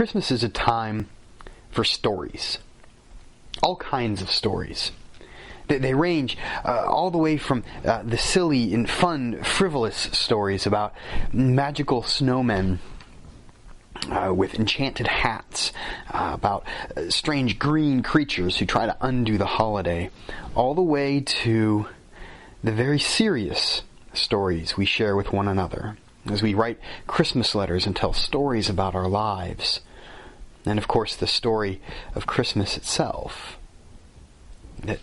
Christmas is a time for stories. All kinds of stories. They range all the way from the silly and fun, frivolous stories about magical snowmen with enchanted hats, about strange green creatures who try to undo the holiday, all the way to the very serious stories we share with one another as we write Christmas letters and tell stories about our lives. And of course the story of Christmas itself that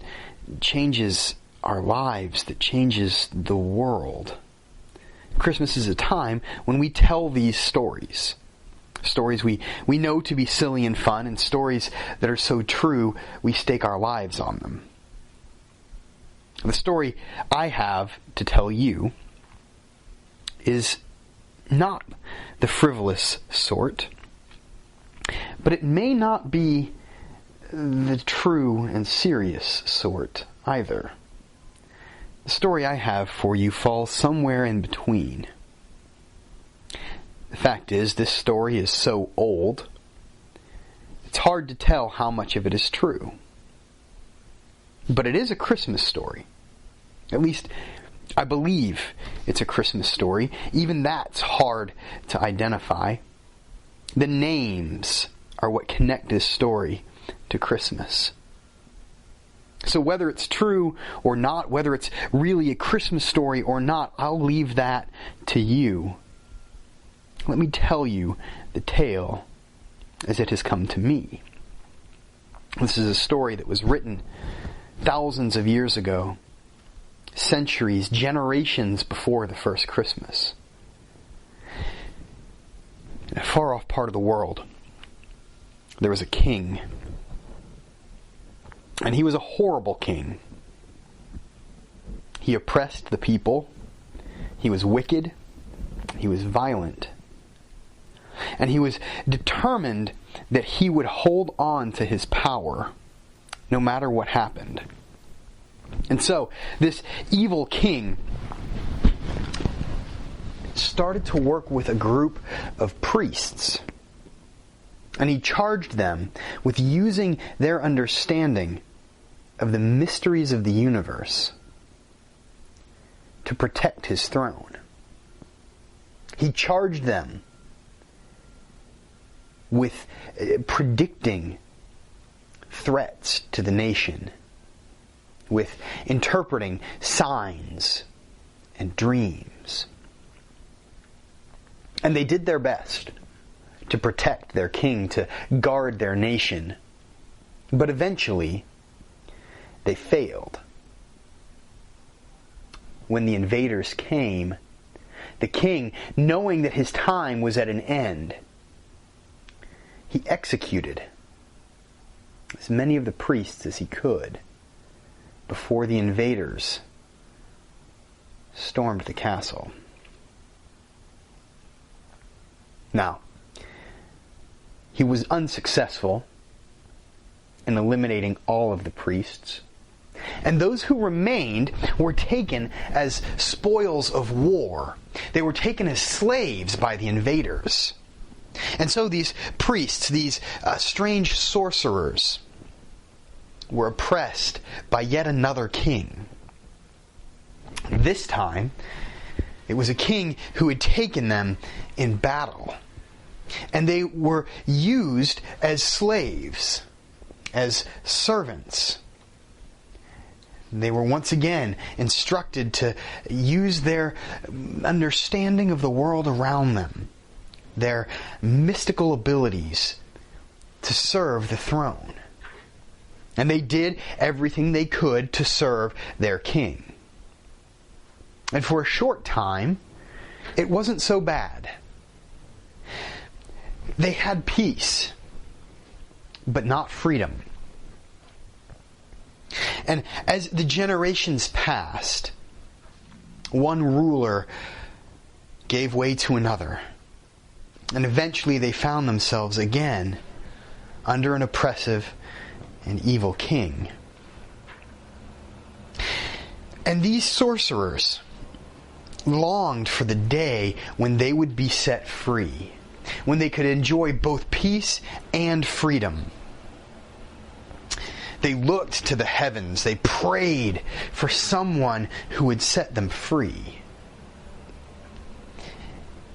changes our lives, that changes the world. Christmas is a time when we tell these stories. Stories we know to be silly and fun, and stories that are so true we stake our lives on them. The story I have to tell you is not the frivolous sort, but it may not be the true and serious sort either. The story I have for you falls somewhere in between. The fact is, this story is so old, it's hard to tell how much of it is true. But it is a Christmas story. At least, I believe it's a Christmas story. Even that's hard to identify. The names are what connect this story to Christmas. So whether it's true or not, whether it's really a Christmas story or not, I'll leave that to you. Let me tell you the tale as it has come to me. This is a story that was written thousands of years ago, centuries, generations before the first Christmas. In a far-off part of the world, there was a king. And he was a horrible king. He oppressed the people. He was wicked. He was violent. And he was determined that he would hold on to his power no matter what happened. And so, this evil king started to work with a group of priests. And he charged them with using their understanding of the mysteries of the universe to protect his throne. He charged them with predicting threats to the nation, with interpreting signs and dreams. And they did their best to protect their king, to guard their nation. But eventually, they failed. When the invaders came, the king, knowing that his time was at an end, he executed as many of the priests as he could before the invaders stormed the castle. Now, he was unsuccessful in eliminating all of the priests, and those who remained were taken as spoils of war. They were taken as slaves by the invaders. And so these priests, these strange sorcerers, were oppressed by yet another king. This time, it was a king who had taken them in battle. And they were used as slaves, as servants. They were once again instructed to use their understanding of the world around them, their mystical abilities, to serve the throne. And they did everything they could to serve their king. And for a short time, it wasn't so bad. They had peace, but not freedom. And as the generations passed, one ruler gave way to another. And eventually they found themselves again under an oppressive and evil king. And these sorcerers longed for the day when they would be set free. when they could enjoy both peace and freedom. They looked to the heavens. They prayed for someone who would set them free.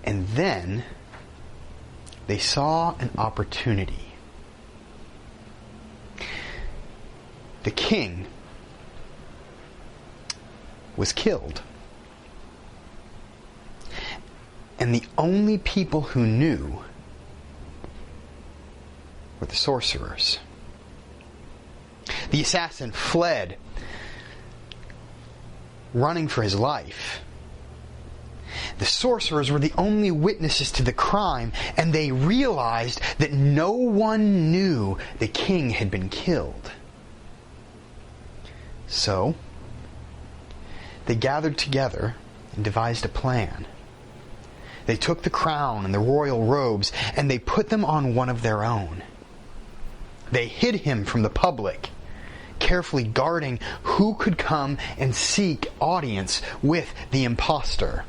And then they saw an opportunity. The king was killed. And the only people who knew were the sorcerers. The assassin fled, running for his life. The sorcerers were the only witnesses to the crime, and they realized that no one knew the king had been killed. So, they gathered together and devised a plan. They took the crown and the royal robes, and they put them on one of their own. They hid him from the public, carefully guarding who could come and seek audience with the impostor.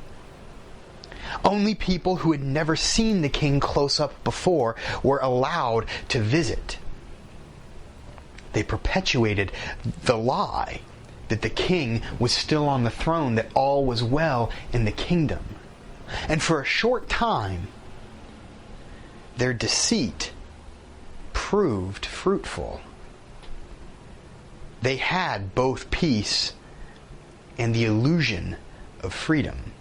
Only people who had never seen the king close up before were allowed to visit. They perpetuated the lie that the king was still on the throne, that all was well in the kingdom. And for a short time, their deceit proved fruitful. They had both peace and the illusion of freedom.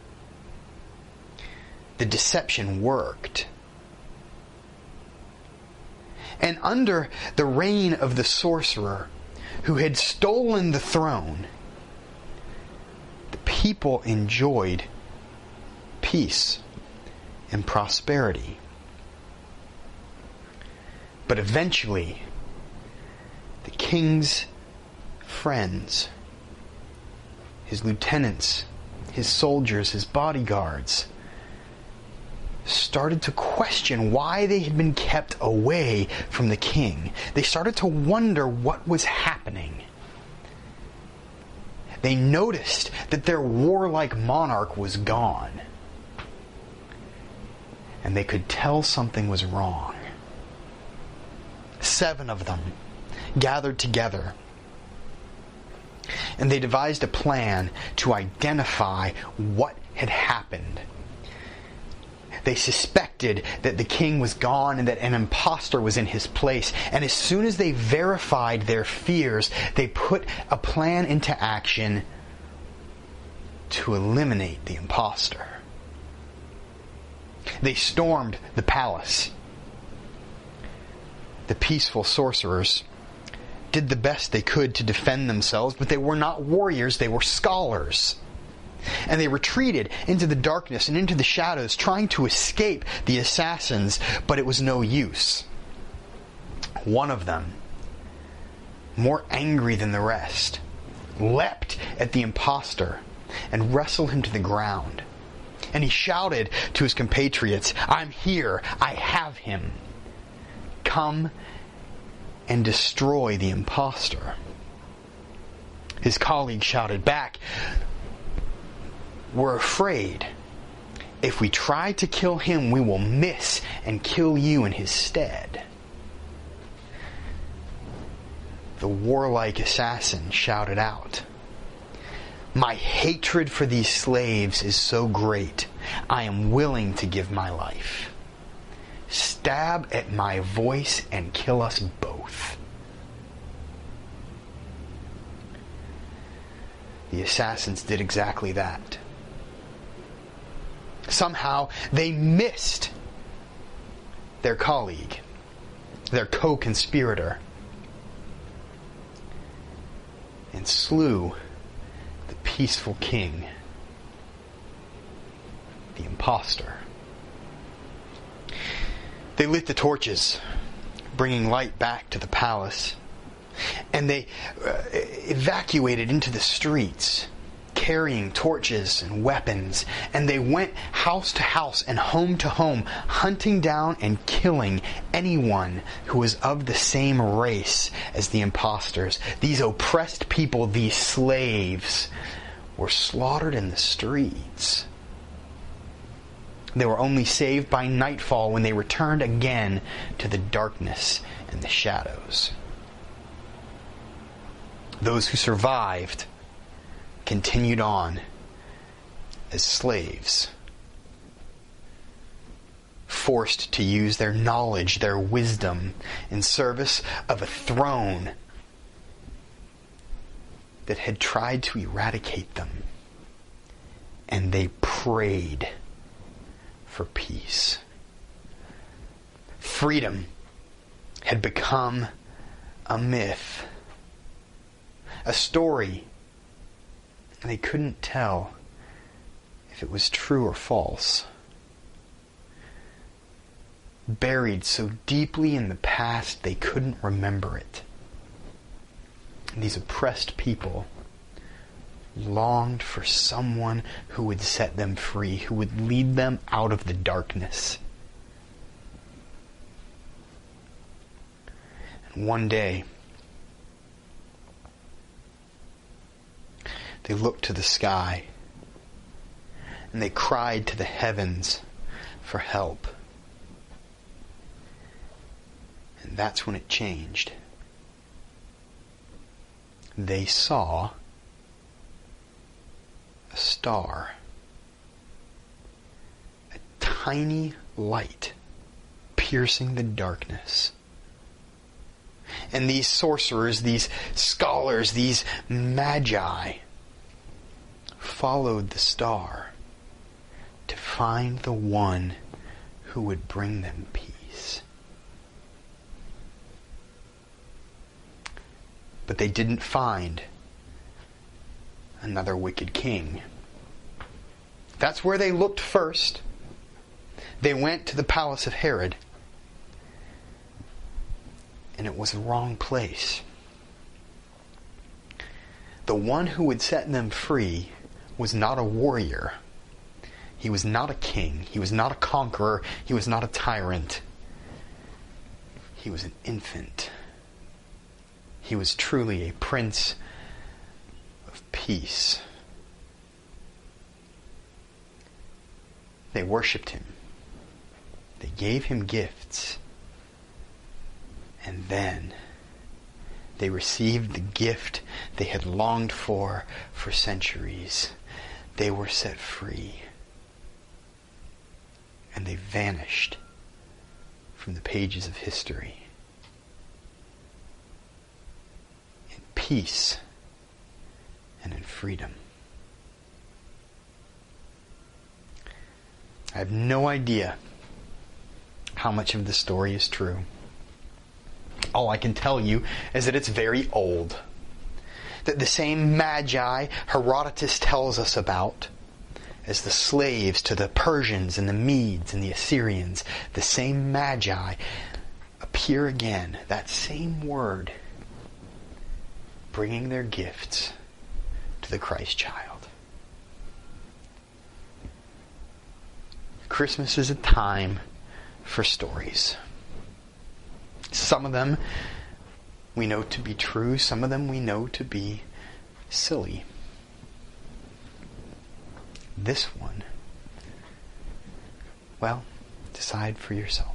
The deception worked. And under the reign of the sorcerer who had stolen the throne, the people enjoyed peace and prosperity. But eventually, the king's friends, his lieutenants, his soldiers, his bodyguards, started to question why they had been kept away from the king. They started to wonder what was happening. They noticed that their warlike monarch was gone. And they could tell something was wrong. 7 of them gathered together, and they devised a plan to identify what had happened. They suspected that the king was gone and that an impostor was in his place. And as soon as they verified their fears, they put a plan into action to eliminate the impostor. They stormed the palace. The peaceful sorcerers did the best they could to defend themselves, but they were not warriors, they were scholars. And they retreated into the darkness and into the shadows, trying to escape the assassins, but it was no use. One of them, more angry than the rest, leapt at the impostor and wrestled him to the ground. And he shouted to his compatriots, "I'm here, I have him. Come and destroy the impostor." His colleague shouted back, "We're afraid. If we try to kill him, we will miss and kill you in his stead." The warlike assassin shouted out, "My hatred for these slaves is so great, I am willing to give my life. Stab at my voice and kill us both." The assassins did exactly that. Somehow they missed their colleague, their co-conspirator, and slew the peaceful king, the impostor. They lit the torches, bringing light back to the palace, and they evacuated into the streets, carrying torches and weapons, and they went house to house and home to home, hunting down and killing anyone who was of the same race as the impostors. These oppressed people, these slaves, were slaughtered in the streets. They were only saved by nightfall when they returned again to the darkness and the shadows. Those who survived continued on as slaves, forced to use their knowledge, their wisdom, in service of a throne that had tried to eradicate them. And they prayed for peace. Freedom had become a myth, a story they couldn't tell if it was true or false. Buried so deeply in the past they couldn't remember it. And these oppressed people longed for someone who would set them free, who would lead them out of the darkness. And one day, they looked to the sky and they cried to the heavens for help. And that's when it changed. They saw a star, a tiny light piercing the darkness. And these sorcerers, these scholars, these Magi followed the star to find the one who would bring them peace. But they didn't find another wicked king. That's where they looked first. They went to the palace of Herod. And it was the wrong place. The one who would set them free was not a warrior. He was not a king. He was not a conqueror. He was not a tyrant. He was an infant. He was truly a prince of peace. They worshipped him. They gave him gifts. And then they received the gift they had longed for centuries. They were set free. And they vanished from the pages of history. In peace and in freedom. I have no idea how much of the story is true. All I can tell you is that it's very old. That the same Magi Herodotus tells us about as the slaves to the Persians and the Medes and the Assyrians, the same Magi appear again, that same word, bringing their gifts to the Christ child. Christmas is a time for stories. Some of them we know to be true, some of them we know to be silly. This one, well, decide for yourself.